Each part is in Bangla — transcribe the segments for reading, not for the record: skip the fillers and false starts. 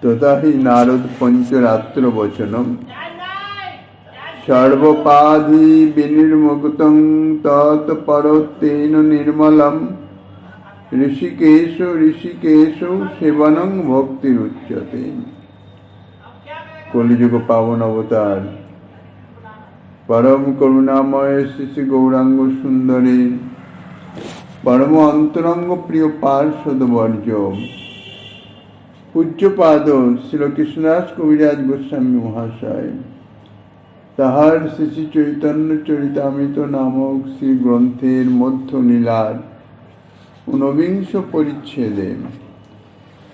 তথা হি নারদ পঞ্চরাত্র বচনম সর্বপাধি বিনির্মুক্তং তৎপরত্তেন নির্মলম ঋষিকেশু ঋষিকেশু সেবনং ভক্তিরুচ্যতে। কলিযুগ পাবন অবতার পরম করুণাময় শ্রী গৌরাঙ্গ সুন্দরী পরম অন্তরঙ্গ প্রিয় পার্ষদ বর্জ পূজ্যপাদ শ্রীকৃষ্ণদাস কবিরাজ গোস্বামী মহাশয় তাহার শ্রী চৈতন্য চরিতামৃত নামক শ্রী গ্রন্থের মধ্য লীলার ঊনবিংশ পরিচ্ছেদে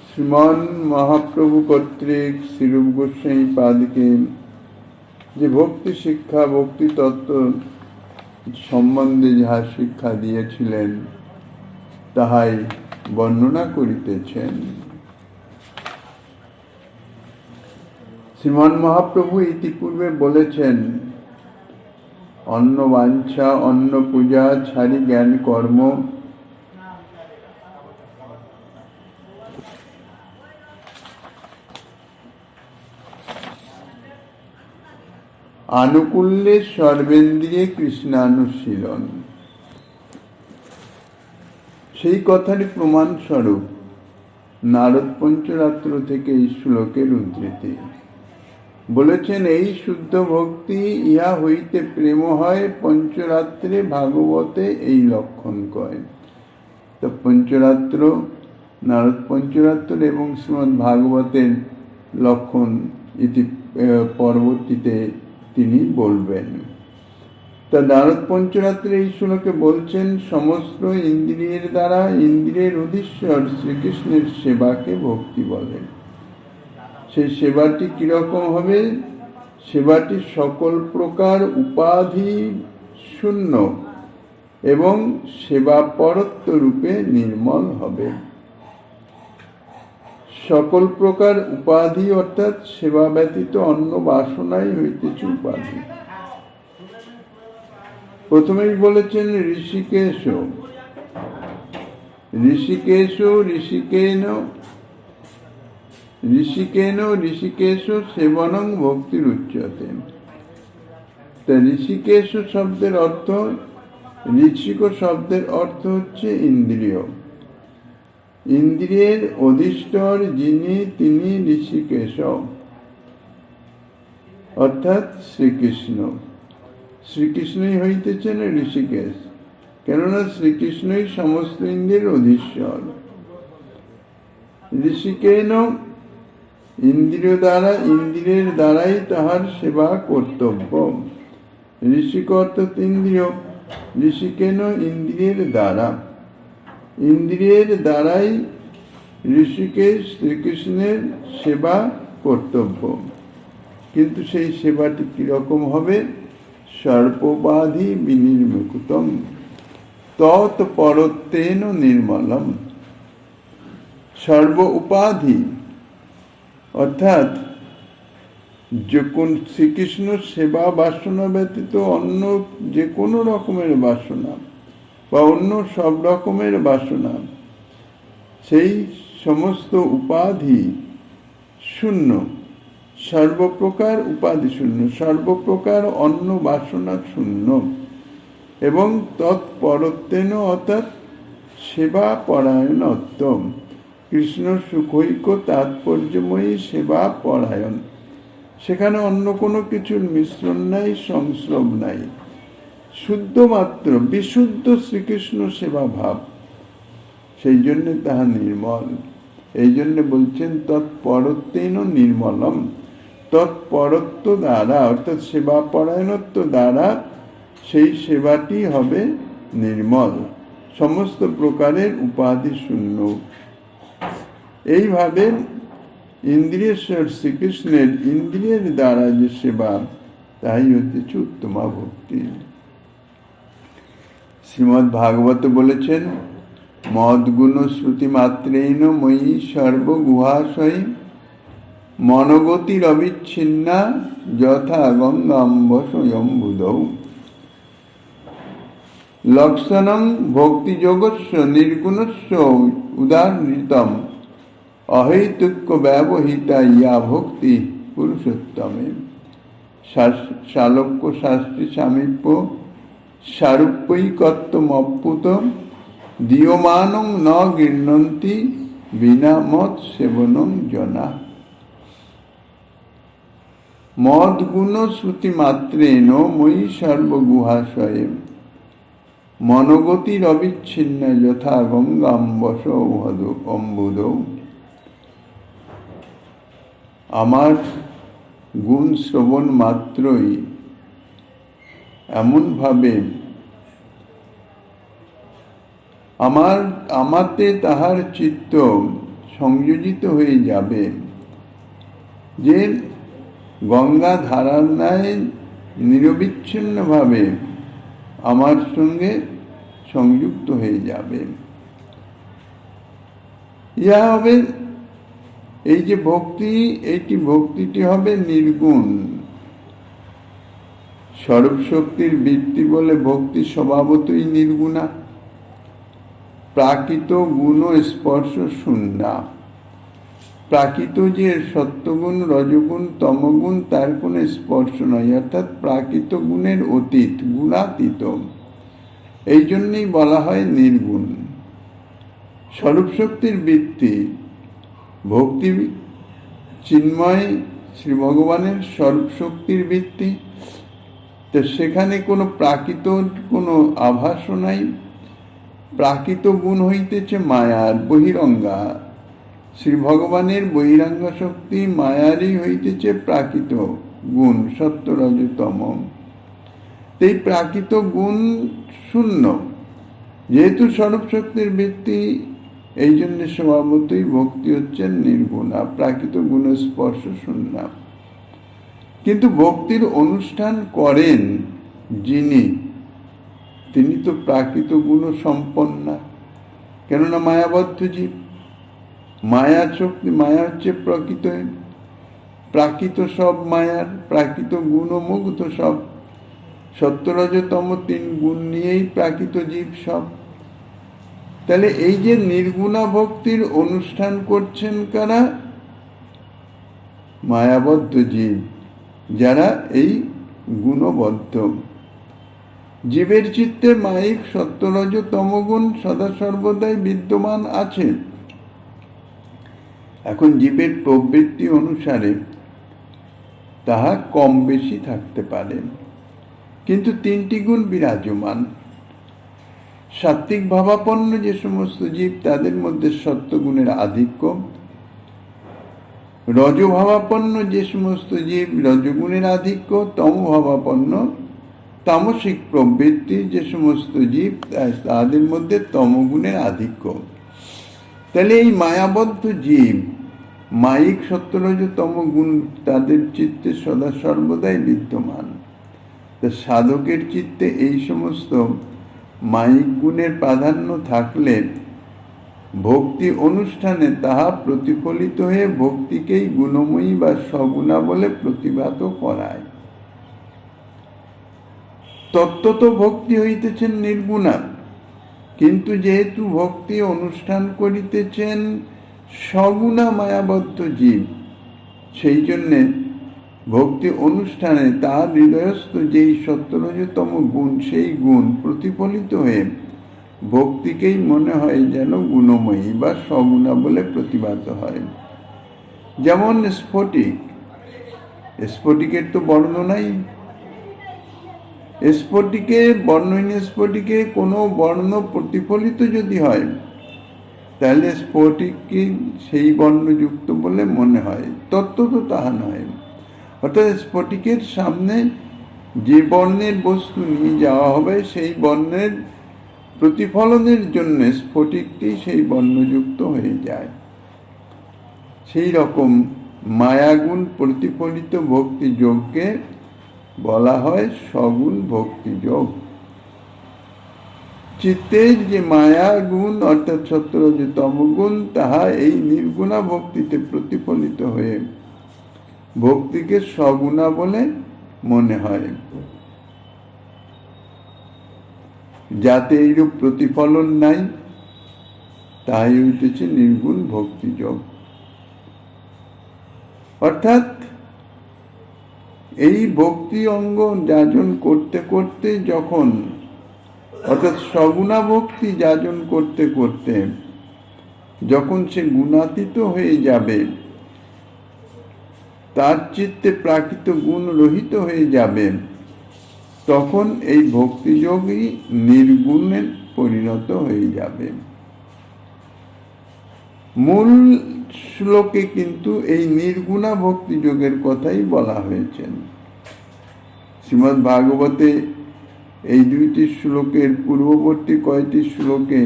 শ্রীমন মহাপ্রভু কর্তৃক শ্রীরূপ গোস্বামী পাদকে যে ভক্তি শিক্ষা ভক্তি তত্ত্ব সম্বন্ধে যাহা শিক্ষা দিয়েছিলেন তাহাই বর্ণনা করিতেছেন। শ্রীমন মহাপ্রভু ইতিপূর্বে বলেছেন, অন্ন বাঞ্ছা অন্ন পূজা ছাড়ি জ্ঞান কর্ম আনুকূল্যে সর্বেন্দ্রিয়ে কৃষ্ণানুশীলন। সেই কথারই প্রমাণস্বরূপ নারদ পঞ্চরাত্র থেকে এই শ্লোকের উদ্ধৃতি। বলেছেন, এই শুদ্ধ ভক্তি ইহা হইতে প্রেম হয় পঞ্চরাত্রে ভাগবতে এই লক্ষণ কয়। তো পঞ্চরাত্র নারদ পঞ্চরাত্র এবং শ্রীমদ্ ভাগবতের লক্ষণ ইতি পরবর্তীতে তিনি বলবেন। তা নারদ পঞ্চরাত্রে এই শ্লোকে বলছেন, সমস্ত ইন্দ্রিয়ের দ্বারা ইন্দ্রিয়ের অধীশ্বর শ্রীকৃষ্ণের সেবাকে ভক্তি বলেন। সেই সেবাটি কিরকম হবে? সেবাটি সকল প্রকার উপাধি শূন্য এবং সেবা পরত্ব রূপে নির্মল হবে। সকল প্রকার উপাধি অর্থাৎ সেবা ব্যতীত অন্য বাসনাই হইতেছে উপাধি। প্রথমেই বলেছেন ঋষিকেশ ঋষিকেশ ঋষিকেন ঋষিকেন ঋষিকেশ সেবনং ভক্তির উচ্যতে। তা ঋষিকেশ শব্দের অর্থ, ঋষিক শব্দের অর্থ হচ্ছে ইন্দ্রিয়। ইন্দ্রিয়ের অধিষ্ঠর যিনি তিনি ঋষিকেশ অর্থাৎ শ্রীকৃষ্ণ। শ্রীকৃষ্ণই হইতেছেন ঋষিকেশ, কেননা শ্রীকৃষ্ণই সমস্ত ইন্দ্রিয়ের অধীশ্বর। ঋষিকেন ইন্দ্রিয় দ্বারা ইন্দ্রিয়ের দ্বারাই তাহার সেবা কর্তব্য। ঋষিক অর্থাৎ ইন্দ্রিয়, ঋষিকেন ইন্দ্রিয়ের দ্বারা, ইন্দ্রিয়ের দ্বারাই ঋষিকেশ শ্রীকৃষ্ণের সেবা কর্তব্য। কিন্তু সেই সেবাটি কিরকম হবে? সর্বোপাধি বিনির্মুক্তম তৎপরত্বেন নির্মলম। সর্ব উপাধি অর্থাৎ যখন শ্রীকৃষ্ণ সেবা বাসনা ব্যতীত অন্য যে কোনো রকমের বাসনা বা অন্য সব রকমের বাসনা, সেই সমস্ত উপাধি শূন্য, সর্বপ্রকার উপাধি শূন্য, সর্বপ্রকার অন্য বাসনা শূন্য এবং তৎপরত্বেন অর্থাৎ সেবা পরায়ণত্ব। কৃষ্ণ সুখৈক্য তাৎপর্যময়ী সেবা পরায়ণ, সেখানে অন্য কোনো কিছুর মিশ্রণ নাই, সংস্রব নাই, শুদ্ধমাত্র বিশুদ্ধ শ্রীকৃষ্ণ সেবা ভাব। সেই জন্য তাহা নির্মল। এই জন্য বলছেন তৎপরত্বেন নির্মলম। তৎপরত্ব দ্বারা অর্থাৎ সেবা পরায়ণত্ব দ্বারা সেই সেবাটি হবে নির্মল, সমস্ত প্রকারের উপাধি শূন্য। এইভাবে ইন্দ্রিয়েশ্বর শ্রীকৃষ্ণের ইন্দ্রিয়ের দ্বারা যে সেবা, তাই হচ্ছে উত্তমা ভক্তি। শ্রীমদ্ ভাগবত বলেছেন, মদ্গুণ শ্রুতি মাত্রেণ ময়ি সর্বগুহাশয়ী মনগতির অবিচ্ছিন্না যথা গঙ্গাম্ব স্বয়ম্ভুধৌ। লক্ষণং ভক্তিযোগস্য নির্গুণস্য উদাহৃতম অহৈতুক্য ব্যবহিতা ইয়া ভক্তি পুরুষোত্তমে। শালক্য শাস্ত্রী সামীপ্য সারূপ্যৈকত্বমপ্যুত দীয়মানং ন গৃহ্ণন্তি বিনা মদ সেবনং জনা। মদ গুণ শ্রুতি মাত্রেণ মই সর্বগুহাশয়ে মনোগতির অবিচ্ছিন্ন যথা গঙ্গাম্বস অম্বুদৌ। আমার গুণ শ্রবণ মাত্রই এমনভাবে আমাতে তাহার চিত্ত সংযোজিত হয়ে যাবে যে গঙ্গা ধারার ন্যায় নিরবিচ্ছিন্নভাবে আমার সঙ্গে সংযুক্ত হয়ে যাবে। ইহা হবে এই যে ভক্তি, এইটি ভক্তিটি হবে নির্গুণ। স্বরূপ শক্তির বৃত্তি বলে ভক্তি স্বভাবতই নির্গুণা, প্রাকৃত গুণ স্পর্শ শূন্যা। প্রাকৃত যে সত্যগুণ রজগুণ তমগুণ তার কোনো স্পর্শ নয়, অর্থাৎ প্রাকৃত গুণের অতীত, গুণাতীত। এই জন্যই বলা হয় নির্গুণ। স্বরূপ শক্তির বৃত্তি ভক্তি চিন্ময় শ্রী ভগবানের স্বরূপ শক্তির বৃত্তি, তো সেখানে কোনো প্রাকৃত কোনো আভাসও নাই। প্রাকৃত গুণ হইতেছে মায়ার বহিরঙ্গা, শ্রী ভগবানের বহিরাঙ্গ শক্তি মায়ারই হইতেছে প্রাকৃত গুণ সত্য রজতম। এই প্রাকৃত গুণ শূন্য, যেহেতু স্বরূপ শক্তির বৃত্তি, এই জন্য স্বভাবতই ভক্তি হচ্ছে নির্গুণা, প্রাকৃত গুণ স্পর্শ শূন্য। কিন্তু ভক্তির অনুষ্ঠান করেন যিনি, তিনি তো প্রাকৃত গুণ সম্পন্না, কেননা মায়াবদ্ধ জীব। মায়া শক্তি, মায়া হচ্ছে প্রকৃত, প্রাকৃত সব মায়ার, প্রাকৃত গুণ মুগ্ধ সব। সত্যরজতম তিন গুণ নিয়েই প্রাকৃত জীব সব। তাহলে এই যে নির্গুণা ভক্তির অনুষ্ঠান করছেন কারা? মায়াবদ্ধ জীব, যারা এই গুণবদ্ধ। জীবের চিত্তে মায়িক সত্যরজ তমগুণ সদা সর্বদাই বিদ্যমান আছে। এখন জীবের প্রবৃত্তি অনুসারে তাহা কম বেশি থাকতে পারে, কিন্তু তিনটি গুণ বিরাজমান। সাত্ত্বিক ভাবাপন্ন যে সমস্ত জীব, তাদের মধ্যে সত্যগুণের আধিক্য। রজভাবাপন্ন যে সমস্ত জীব, রজগুণের আধিক্য। তমভাবাপন্ন তামসিক প্রবৃত্তি যে সমস্ত জীব, তাদের মধ্যে তমগুণের আধিক্য। তাহলে এই মায়াবদ্ধ জীব, মায়িক সত্যরজ তম গুণ তাদের চিত্তে সদা সর্বদাই বিদ্যমান। তা সাধকের চিত্তে এই সমস্ত মায়িক গুণের প্রাধান্য থাকলে ভক্তি অনুষ্ঠানে তাহা প্রতিফলিত হয়ে ভক্তিকেই গুণময়ী বা সগুণা বলে প্রতিভাত করায়। তত্ত্বত ভক্তি হইতেছেন নির্গুণা, কিন্তু যেহেতু ভক্তি অনুষ্ঠান করিতেছেন সগুণা মায়াবদ্ধ জীব, সেই জন্যে ভক্তি অনুষ্ঠানে তার হৃদয়স্থ যেই সত্যরজতম গুণ, সেই গুণ প্রতিফলিত হয়ে ভক্তিকেই মনে হয় যেন গুণময়ী বা সগুণা বলে প্রতিভাত হয়। যেমন স্ফটিক, স্ফটিকের তো বর্ণ নাই। স্ফটিকে, বর্ণহীন স্ফটিকে কোনো বর্ণ প্রতিফলিত যদি হয়, তাহলে স্ফটিককে সেই বর্ণযুক্ত বলে মনে হয়, তত্ত্ব তো তাহা নয়। অর্থাৎ স্ফটিকের সামনে যে বর্ণের বস্তু নিয়ে যাওয়া হবে, সেই বর্ণের প্রতিফলনের জন্য স্ফটিকটি সেই বর্ণযুক্ত হয়ে যায়। সেই রকম মায়াগুণ প্রতিফলিত ভক্তি যোগকে বলা হয় সগুণ ভক্তি যোগ। চিত্তের যে মায়া গুণ অর্থাৎ সত্যরজ তমগুণ, তাহা এই নির্গুণা ভক্তিতে প্রতিফলিত হয়ে ভক্তিকে সগুণা বলে মনে হয়। যাতে এইরূপ প্রতিফলন নাই, তাই হইতেছে নির্গুণ ভক্তিযোগ। অর্থাৎ এই ভক্তি অঙ্গ যাজন করতে করতে যখন, অর্থাৎ সগুণা ভক্তি যাজন করতে করতে যখন সে গুণাতীত হয়ে যাবে, তার চিত্তে প্রাকৃত গুণ রহিত হয়ে যাবে, তখন এই ভক্তিযোগই নির্গুণে পরিণত হয়ে যাবে। মূল শ্লোকে কিন্তু এই নির্গুণা ভক্তি যোগের কথাই বলা হয়েছে। শ্রীমদ্ ভাগবতে এই দুইটি শ্লোকের পূর্ববর্তী কয়েকটি শ্লোকে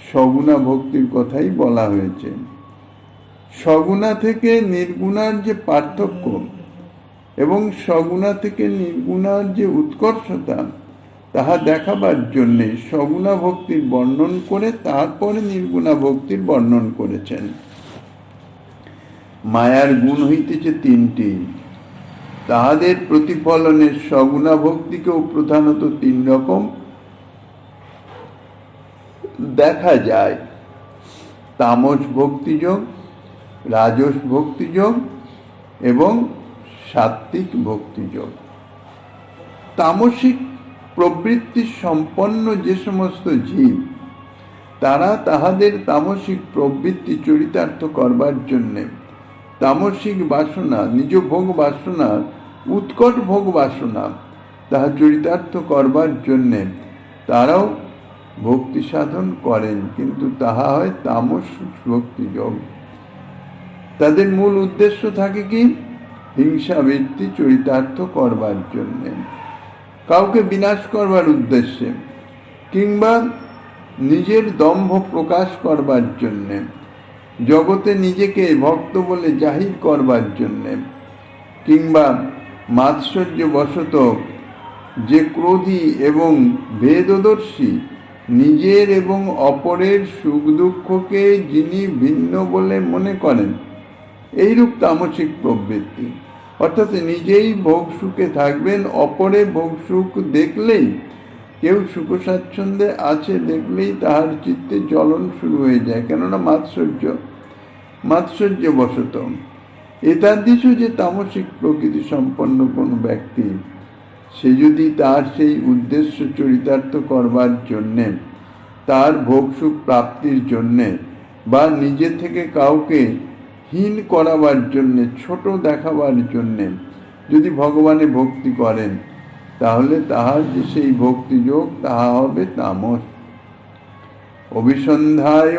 সগুণা ভক্তির কথাই বলা হয়েছে। সগুণা থেকে নির্গুণার যে পার্থক্য এবং সগুণা থেকে নির্গুণার যে উৎকর্ষতা, তাহা দেখাবার জন্যে সগুণা ভক্তির বর্ণন করে তারপরে নির্গুণা ভক্তির বর্ণন করেছেন। মায়ার গুণ হইতেছে তিনটি, তাহাদের প্রতিফলনে সগুণা ভক্তিকেও প্রধানত তিন রকম দেখা যায়: তামস ভক্তিযোগ, রাজস ভক্তিযোগ এবং সাত্ত্বিক ভক্তিযোগ। তামসিক প্রবৃত্তি সম্পন্ন যে সমস্ত জীব, তারা তাহাদের তামসিক প্রবৃত্তি চরিতার্থ করবার জন্যে তামসিক বাসনা, নিজ ভোগ বাসনা, উৎকট ভোগ বাসনা, তাহা চরিতার্থ করবার জন্যে তারাও ভক্তি সাধন করেন, কিন্তু তাহা হয় তামস ভক্তিযোগ। তাদের মূল উদ্দেশ্য থাকে কি? হিংসা বৃত্তি চরিতার্থ করবার জন্যে, কাউকে বিনাশ করবার উদ্দেশ্যে, কিংবা নিজের দম্ভ প্রকাশ করবার জন্যে, জগতে নিজেকে ভক্ত বলে জাহির করবার জন্যে, কিংবা মাৎসর্যবশত যে ক্রোধী এবং ভেদদর্শী, নিজের এবং অপরের সুখ দুঃখকে যিনি ভিন্ন বলে মনে করেন, এইরূপ তামসিক প্রবৃত্তি। অর্থাৎ নিজেই ভোগ সুখে থাকবেন, অপরে ভোগ সুখ দেখলেই, কেউ সুখ স্বাচ্ছন্দ্যে আছে দেখলেই তাহার চিত্তে জ্বলন শুরু হয়ে যায়, কেননা মাৎসর্যবশত। এতাদৃশ যে তামসিক প্রকৃতি সম্পন্ন কোনো ব্যক্তি, সে যদি তার সেই উদ্দেশ্য চরিতার্থ করবার জন্যে, তার ভোগ সুখ প্রাপ্তির জন্যে, বা নিজে থেকে কাউকে হীন করাবার জন্যে, ছোট দেখাবার জন্যে যদি ভগবানে ভক্তি করেন, তাহলে তাহার যে সেই ভক্তিযোগ, তাহা হবে তামস। অভিসন্ধায়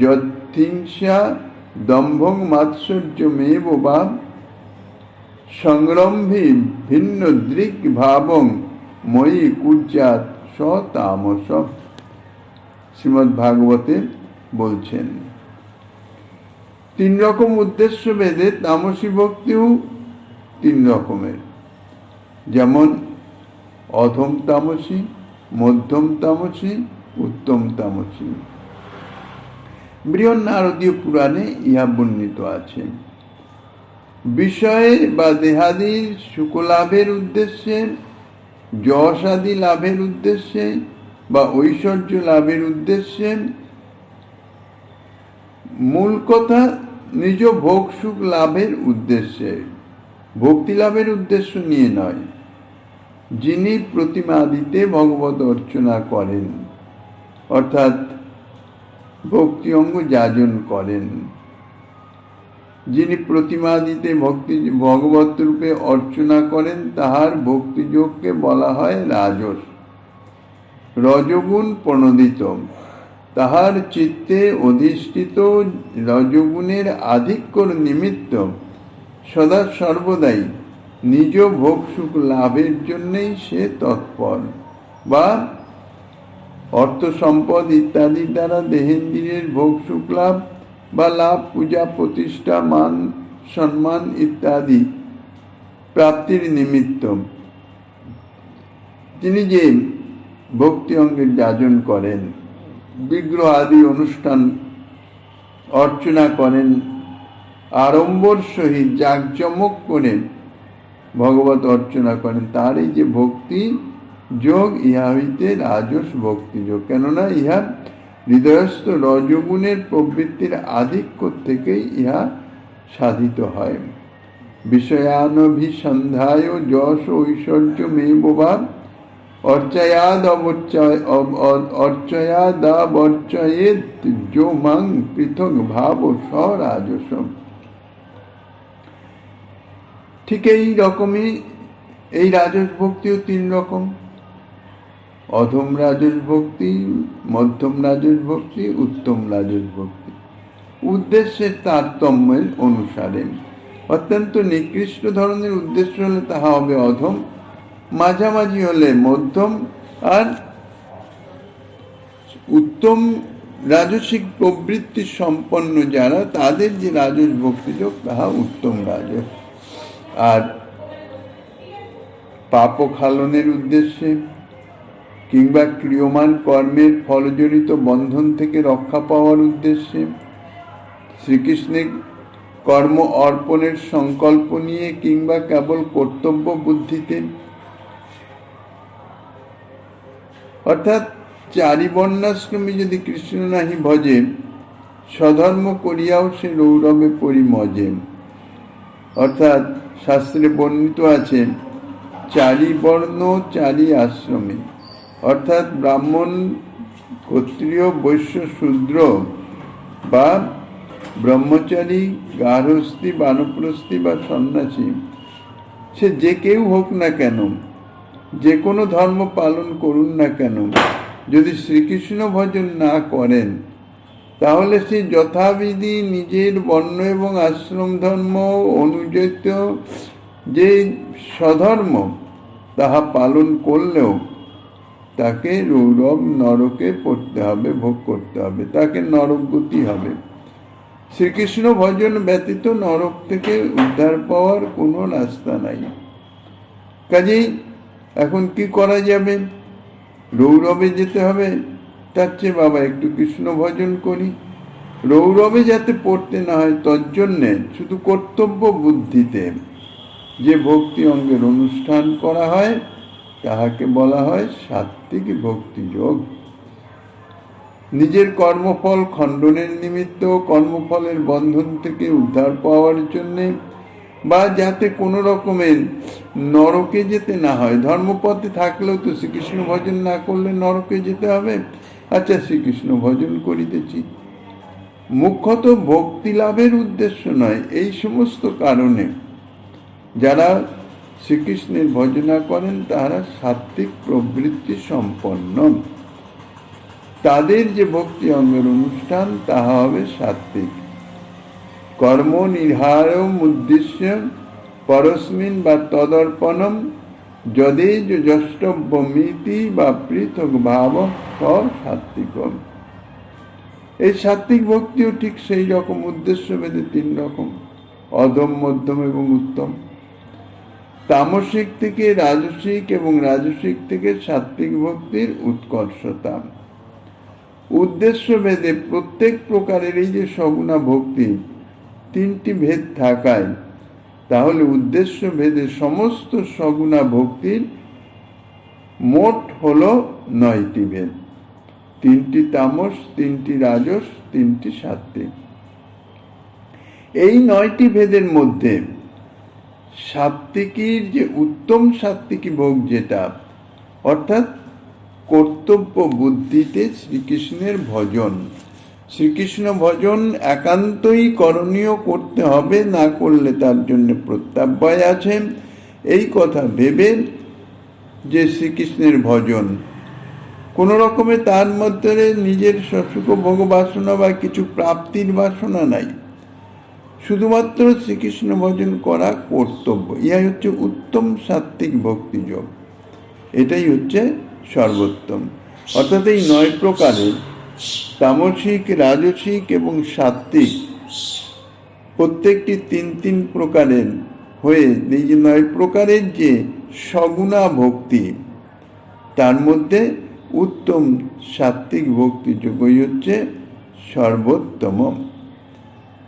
যৎহিংসা দম্ভং মাৎসর্যমেব বা সংরম্ভী ভিন্ন দৃক ভাবং ময়ি কুর্যাৎ স তামস। শ্রীমদ্ ভাগবতে বলছেন, তিন রকম উদ্দেশ্য ভেদে তামসী ভক্তিও তিন রকমের, যেমন অধম তামসী, মধ্যম তামসী, উত্তম তামসী। বৃহন্নারদীয় পুরাণে ইহা বর্ণিত আছে। বিষয়ে বা দেহাদির সুখলাভের উদ্দেশ্যে, যশ আদি লাভের উদ্দেশ্যে বা ঐশ্বর্য লাভের উদ্দেশ্যে, মূল কথা নিজ ভোগ সুখ লাভের উদ্দেশ্যে, ভক্তি লাভের উদ্দেশ্য নিয়ে নয়। যিনি প্রতিমা আদিতে ভগবত অর্চনা করেন, অর্থাৎ ভক্তি অঙ্গ যাজন করেন, যিনি প্রতিমা দিতে ভগবত রূপে অর্চনা করেন, তাহার ভক্তিযোগকে বলা হয় রাজস। রজগুণ প্রণোদিত, তাহার চিত্তে অধিষ্ঠিত রজগুণের আধিক্যর নিমিত্ত সদা সর্বদাই নিজ ভোগ সুখ লাভের জন্যেই সে তৎপর, বা অর্থ সম্পদ ইত্যাদির দ্বারা দেহেন্দ্রিয়ের ভোগ সুখ লাভ বা লাভ, পূজা প্রতিষ্ঠা, মান সম্মান ইত্যাদি প্রাপ্তির নিমিত্ত তিনি যে ভক্তি অঙ্গের যাজন করেন, বিগ্রহ আদি অনুষ্ঠান অর্চনা করেন, আড়ম্বর সহিত জাঁকজমক করে ভগবত অর্চনা করেন, তার এই যে ভক্তি যোগ, ইহা হইতে রাজস ভক্তি যোগ। কেননা ইহা হৃদয়স্থ রজগুণের প্রবৃত্তির আধিক্য থেকেই ইহা সাধিত হয়। বিষয়ানভিসন্ধায় যশ ঐশ্বর্য মেবা অর্চয়াদাবর্চয়েৎ যো মাং পৃথক ভাব স রাজস। ঠিক এই রকমই এই রাজস ভক্তিও 3 রকম: অধম রাজস ভক্তি, মধ্যম রাজস ভক্তি, উত্তম রাজস ভক্তি। উদ্দেশ্যের তারতম্যের অনুসারে অত্যন্ত নিকৃষ্ট ধরনের উদ্দেশ্য হলে তাহা হবে অধম, মাঝামাঝি হলে মধ্যম, আর উত্তম রাজসিক প্রবৃত্তি সম্পন্ন যারা, তাদের যে রাজস ভক্তিযোগ তাহা উত্তম রাজস। আর পাপক্ষালনের উদ্দেশ্যে কিংবা ক্রিয়মান কর্মের ফলজনিত বন্ধন থেকে রক্ষা পাওয়ার উদ্দেশ্যে শ্রীকৃষ্ণের কর্ম অর্পণের সংকল্প নিয়ে কিংবা কেবল কর্তব্য বুদ্ধিতে, অর্থাৎ 4 বর্ণাশ্রমী যদি কৃষ্ণ নাহি ভজে, স্বধর্ম করিয়াও সে রৌরবে পরিমজে। অর্থাৎ শাস্ত্রে বর্ণিত আছে 4 বর্ণ 4 আশ্রমে, অর্থাৎ ব্রাহ্মণ, ক্ষত্রিয়, বৈশ্য, শূদ্র বা ব্রহ্মচারী, গার্হস্থী, বানপ্রস্থী বা সন্ন্যাসী, সে যে কেউ হোক না কেন, যে কোনো ধর্ম পালন করুন না কেন, যদি শ্রীকৃষ্ণ ভজন না করেন তাহলে সে যথাবিধি নিজের বর্ণ এবং আশ্রম ধর্ম অনুযায়িত যে স্বধর্ম তাহা পালন করলেও তাকে রৌরব নরকে পড়তে হবে, ভোগ করতে হবে, তাকে নরকগতি হবে। শ্রীকৃষ্ণ ভজন ব্যতীত নরক থেকে উদ্ধার পাওয়ার কোনো রাস্তা নাই। কাজেই এখন কি করা যাবে? রৌরবে যেতে হবে, তার চেয়ে বাবা একটু কৃষ্ণ ভজন করি। রৌরবে যাতে পড়তে না হয় তজ্জন্যে শুধু কর্তব্য বুদ্ধিতে যে ভক্তি অঙ্গের অনুষ্ঠান করা হয় তাহাকে বলা হয় সাত্ত্বিক ভক্তিযোগ। নিজের কর্মফল খণ্ডনের নিমিত্ত, কর্মফলের বন্ধন থেকে উদ্ধার পাওয়ার জন্যে, বা যাতে কোনো রকমের নরকে যেতে না হয়। ধর্মপথে থাকলেও তো শ্রীকৃষ্ণ ভজন না করলে নরকে যেতে হবে। আচ্ছা, শ্রীকৃষ্ণ ভজন করিতেছি, মুখ্যত ভক্তি লাভের উদ্দেশ্য নয়। এই সমস্ত কারণে যারা শ্রীকৃষ্ণের ভজনা করেন তাহারা সাত্ত্বিক প্রবৃত্তি সম্পন্ন। তাদের যে ভক্তি অঙ্গের অনুষ্ঠান তাহা হবে সাত্ত্বিক। কর্ম নির্হারম উদ্দেশ্য পরস্মিন বা তদর্পণম যদেজ যষ্টব্যমিতি বা পৃথক ভাব সাত্ত্বিকম। এই সাত্ত্বিক ভক্তিও ঠিক সেই রকম উদ্দেশ্য ভেদে 3 রকম: অধম, মধ্যম এবং উত্তম। তামসিক থেকে রাজসিক এবং রাজসিক থেকে সাত্ত্বিক ভক্তির উৎকর্ষতা। উদ্দেশ্য ভেদে প্রত্যেক প্রকারের এই যে সগুণা ভক্তি 3টি ভেদ থাকায় তাহলে উদ্দেশ্য ভেদে সমস্ত সগুণা ভক্তির মোট হলো 9টি ভেদ। 3টি তামস, 3টি রাজস, 3টি সাত্ত্বিক। এই 9টি ভেদের মধ্যে সাত্ত্বিকীর যে উত্তম সাত্ত্বিকী ভোগ যেটা, অর্থাৎ কর্তব্য বুদ্ধিতে শ্রীকৃষ্ণের ভজন। শ্রীকৃষ্ণ ভজন একান্তই করণীয়, করতে হবে, না করলে তার জন্য প্রত্যাবয় আছে। এই কথা ভেবে যে শ্রীকৃষ্ণের ভজন কোনো রকমে তার মধ্যে নিজের সুখ ভোগ বাসনা বা কিছু প্রাপ্তির বাসনা নাই, শুধুমাত্র শ্রীকৃষ্ণ ভজন করা কর্তব্য। ইহাই হচ্ছে উত্তম সাত্ত্বিক ভক্তিযোগ। এটাই হচ্ছে সর্বোত্তম। অর্থাৎ এই 9 প্রকারের তামসিক, রাজসিক এবং সাত্ত্বিক প্রত্যেকটি 3 প্রকারের হয়ে এই যে 9 প্রকারের যে সগুণা ভক্তি, তার মধ্যে উত্তম সাত্ত্বিক ভক্তিযোগই হচ্ছে সর্বোত্তম।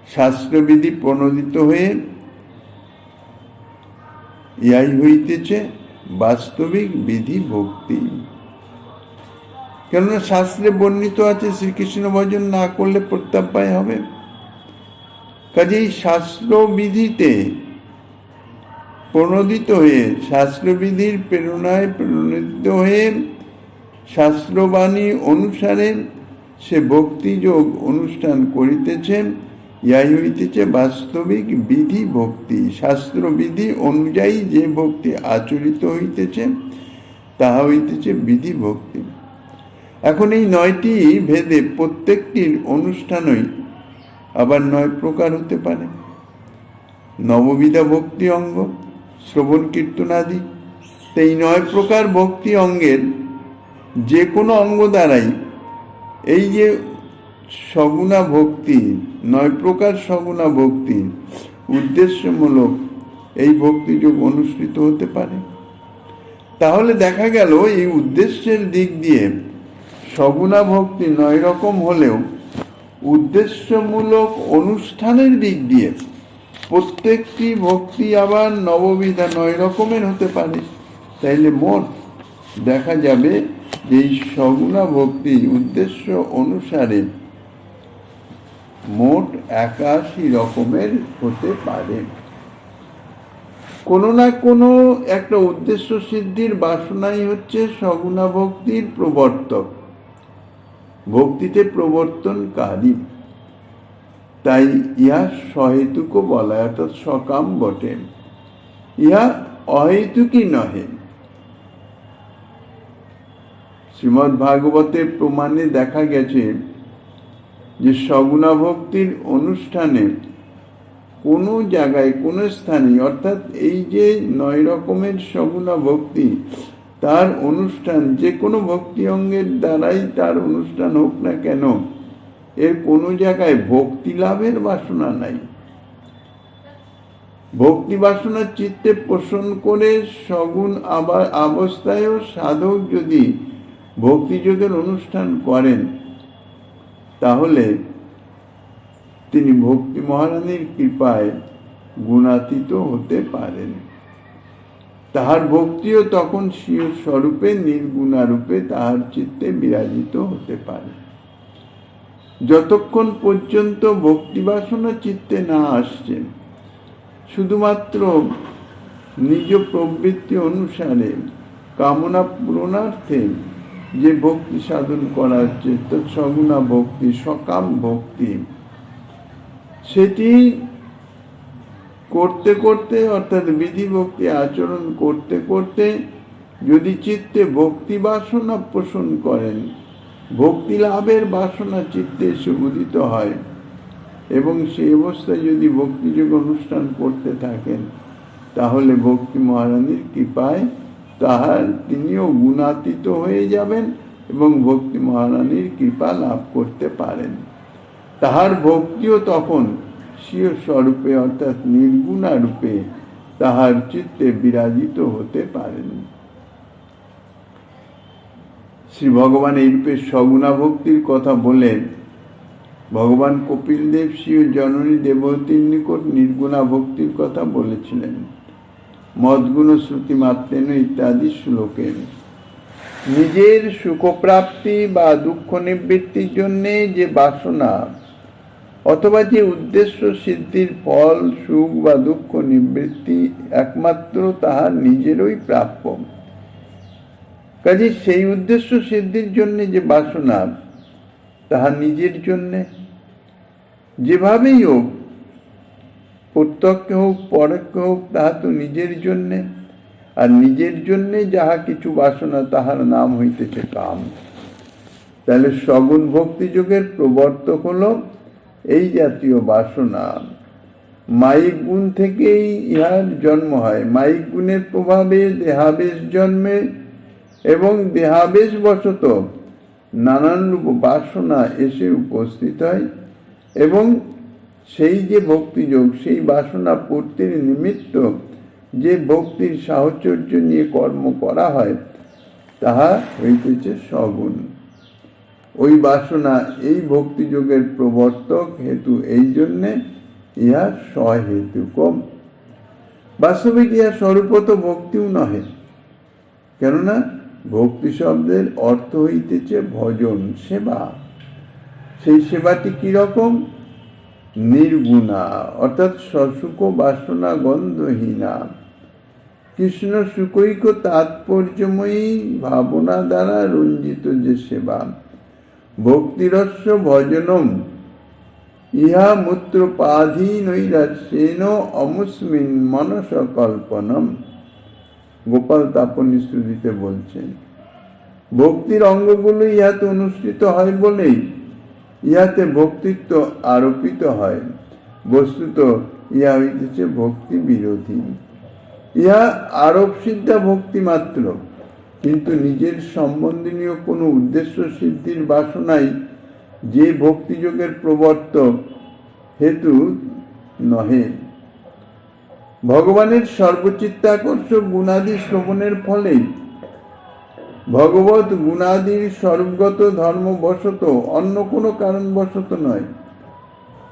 শাস্ত্রবিধি প্রণোদিত হয়ে ইহাই হইতেছে বাস্তবিক বিধি ভক্তি। কেননা শাস্ত্রে বর্ণিত আছে শ্রীকৃষ্ণ ভজন না করলে প্রত্যাবয় হবে। কাজেই শাস্ত্রবিধিতে প্রণোদিত হয়ে, শাস্ত্রবিধির প্রেরণায় প্রণোদিত হয়ে শাস্ত্রবাণী অনুসারে সে ভক্তিযোগ অনুষ্ঠান করিতেছে। ইহাই হইতেছে বাস্তবিক বিধি ভক্তি। শাস্ত্রবিধি অনুযায়ী যে ভক্তি আচরিত হইতেছে তাহা হইতেছে বিধি ভক্তি। এখন এই 9টি ভেদে প্রত্যেকটির অনুষ্ঠানই আবার 9 প্রকার হতে পারে। নববিধা ভক্তি অঙ্গ, শ্রবণ কীর্তনাদি। তো এই 9 প্রকার ভক্তি অঙ্গের যে কোনো অঙ্গ দ্বারাই এই যে সগুণা ভক্তি, 9 প্রকার সগুণা ভক্তি উদ্দেশ্যমূলক এই ভক্তিযোগ অনুষ্ঠিত হতে পারে। তাহলে দেখা গেল এই উদ্দেশ্যের দিক দিয়ে সগুণা ভক্তি 9 রকম হলেও উদ্দেশ্যমূলক অনুষ্ঠানের দিক দিয়ে প্রত্যেকটি ভক্তি আবার নববিধা 9 রকমের হতে পারে। তাইলে মোট দেখা যাবে যে এই সগুণা ভক্তি উদ্দেশ্য অনুসারে মোট 81 রকমের হতে পারে। কোনো না কোনো একটা উদ্দেশ্য সিদ্ধির বাসনাই হচ্ছে সগুণা ভক্তির প্রবর্তক, ভক্তিতে প্রবর্তনকারী। তাই ইহা সহেতুক বলা, অর্থাৎ সকাম বটে, ইহা অহেতুকই নহে। শ্রীমদ্ ভাগবতের প্রমাণে দেখা গেছে যে সগুণা ভক্তির অনুষ্ঠানে কোনো জায়গায় কোনো স্থানে, অর্থাৎ এই যে 9 রকমের সগুণা ভক্তি তার অনুষ্ঠান যে কোনো ভক্তি অঙ্গের দ্বারাই তার অনুষ্ঠান হোক না কেন, এর কোনো জায়গায় ভক্তি লাভের বাসনা নাই। ভক্তি বাসনা চিত্তে পোষণ করে সগুণ আবার অবস্থায়ও সাধক যদি ভক্তিযোগের অনুষ্ঠান করেন তাহলে তিনি ভক্তি মহারানীর কৃপায় গুণাতীত হতে পারেন। তাহার ভক্তিও তখন স্বীয় স্বরূপে নির্গুণারূপে তাহার চিত্তে বিরাজিত হতে পারে। যতক্ষণ পর্যন্ত ভক্তি বাসনা চিত্তে না আসছে, শুধুমাত্র নিজ প্রবৃত্তি অনুসারে কামনা পূরণার্থে যে ভক্তি সাধন করা হচ্ছে সগুণা ভক্তি, সকাম ভক্তি, সেটি করতে করতে অর্থাৎ বিধি ভক্তি আচরণ করতে করতে যদি চিত্তে ভক্তি বাসনা পোষণ করেন, ভক্তি লাভের বাসনা চিত্তে এসে উদিত হয় এবং সেই অবস্থায় যদি ভক্তিযোগ অনুষ্ঠান করতে থাকেন তাহলে ভক্তি মহারানীর কৃপায় তিনিও গুণাতীত হয়ে যাবেন এবং ভক্তি মহারানীর কৃপা লাভ করতে পারেন। তাহার ভক্তিও তখন স্বীয় স্বরূপে অর্থাৎ নির্গুণা রূপে তাহার চিত্তে বিরাজিত হতে পারেন। শ্রী ভগবান এই রূপে সগুণা ভক্তির কথা বলেন। ভগবান কপিল দেব স্বীয় জননী দেবতীর নিকট নির্গুণা ভক্তির কথা বলেছিলেন মদ্গুণ শ্রুতি মাত্রেন ইত্যাদি শ্লোকে। নিজের সুখপ্রাপ্তি বা দুঃখ নিবৃত্তির জন্যে যে বাসনা অথবা যে উদ্দেশ্য সিদ্ধির ফল সুখ বা দুঃখ নিবৃত্তি একমাত্র তাহার নিজেরই প্রাপ্য। কাজে সেই উদ্দেশ্য সিদ্ধির জন্য যে বাসনা তাহা নিজের জন্যে, যেভাবেই হোক, প্রত্যক্ষ হোক পরোক্ষ হোক, তাহা তো নিজের জন্যে। আর নিজের জন্যে যাহা কিছু বাসনা তাহার নাম হইতেছে কাম। তাহলে সগুণ ভক্তিযোগের প্রবর্তক হলো এই জাতীয় বাসনা। মায়িক গুণ থেকেই ইহার জন্ম হয়। মায়িক গুণের প্রভাবে দেহাবেশ জন্মে এবং দেহাবেশ বশত নানান রূপ বাসনা এসে উপস্থিত হয় এবং সেই যে ভক্তিযোগ, সেই বাসনা পূর্তির নিমিত্ত যে ভক্তির সাহচর্য নিয়ে কর্ম করা হয় তাহা হইতেছে সগুণ। ওই বাসনা এই ভক্তিযোগের প্রবর্তক হেতু, এই জন্যে ইহা সহেতুকম। বাস্তবিক ইহা স্বরূপত ভক্তিও নহে, কেননা ভক্তি শব্দের অর্থ হইতেছে ভজন, সেবা। সেই সেবাটি কিরকম? নির্গুণা অর্থাৎ সসুখ বাসনা গন্ধহীনা, কৃষ্ণ সুকৈক তাৎপর্যময়ী ভাবনা দ্বারা রঞ্জিত যে সেবা, ভক্তিরস্য ভজনম ইহা মূত্রপাধি নৈরাশ্যেন অমুস্মিন মনস কল্পনম। গোপাল তাপনী শ্রুতিতে বলছেন, ভক্তির অঙ্গগুলো ইহাতে অনুষ্ঠিত হয় বলেই ইহাতে ভক্তিত্ব আরোপিত হয়। বস্তুত ইহা হইতেছে ভক্তি বিরোধী। ইহা আরোপ সিদ্ধা ভক্তি মাত্র, কিন্তু নিজের সম্বন্ধনীয় কোনো উদ্দেশ্য সিদ্ধির বাসনাই যে ভক্তিযোগের প্রবর্তক হেতু নহে। ভগবানের সর্বচিত্তাকর্ষক গুণাদি শ্রবণের ফলেই ভগবত গুণাদির স্বরূপগত ধর্মবশত, অন্য কোনো কারণবশত নয়,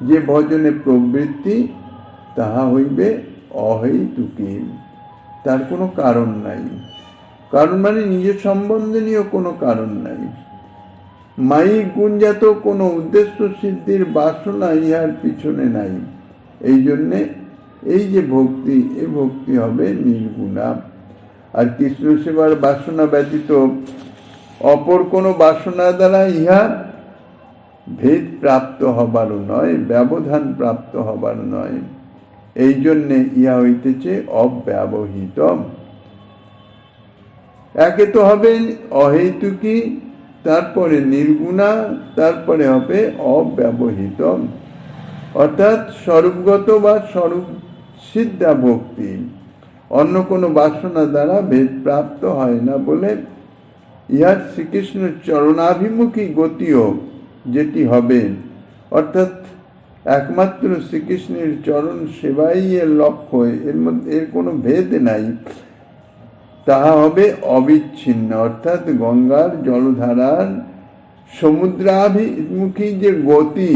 যে ভজনে প্রবৃত্তি তাহা হইবে অহেতুকী। তার কোনো কারণ নাই, কারণ মানে নিজের সম্বন্ধনীয় কোনো কারণ নাই। মায়িক গুণজাত কোনো উদ্দেশ্য সিদ্ধির বাসনা ইহার পিছনে নাই। এই জন্যে এই যে ভক্তি, এই ভক্তি হবে নির্গুণা। আর কৃষ্ণ সেবার বাসনা ব্যতীত অপর কোনো বাসনা দ্বারা ইহা ভেদ প্রাপ্ত হবারও নয়, ব্যবধান প্রাপ্ত হবার নয়। এই জন্যে ইহা হইতেছে অব্যবহিত। একে তো হবে অহেতুকী, তারপরে নির্গুণা, তারপরে হবে অব্যবহিত, অর্থাৎ স্বরূপগত বা স্বরূপ সিদ্ধা ভক্তি অন্য কোনো বাসনা দ্বারা ভেদ প্রাপ্ত হয় না বলে ইহার শ্রীকৃষ্ণ চরণাভিমুখী গতিও যেটি হবে, অর্থাৎ একমাত্র শ্রীকৃষ্ণের চরণ সেবাই এর লক্ষ্য, এর মধ্যে এর কোনো ভেদ নাই, তাহা হবে অবিচ্ছিন্ন। অর্থাৎ গঙ্গার জলধারার সমুদ্রাভিমুখী যে গতি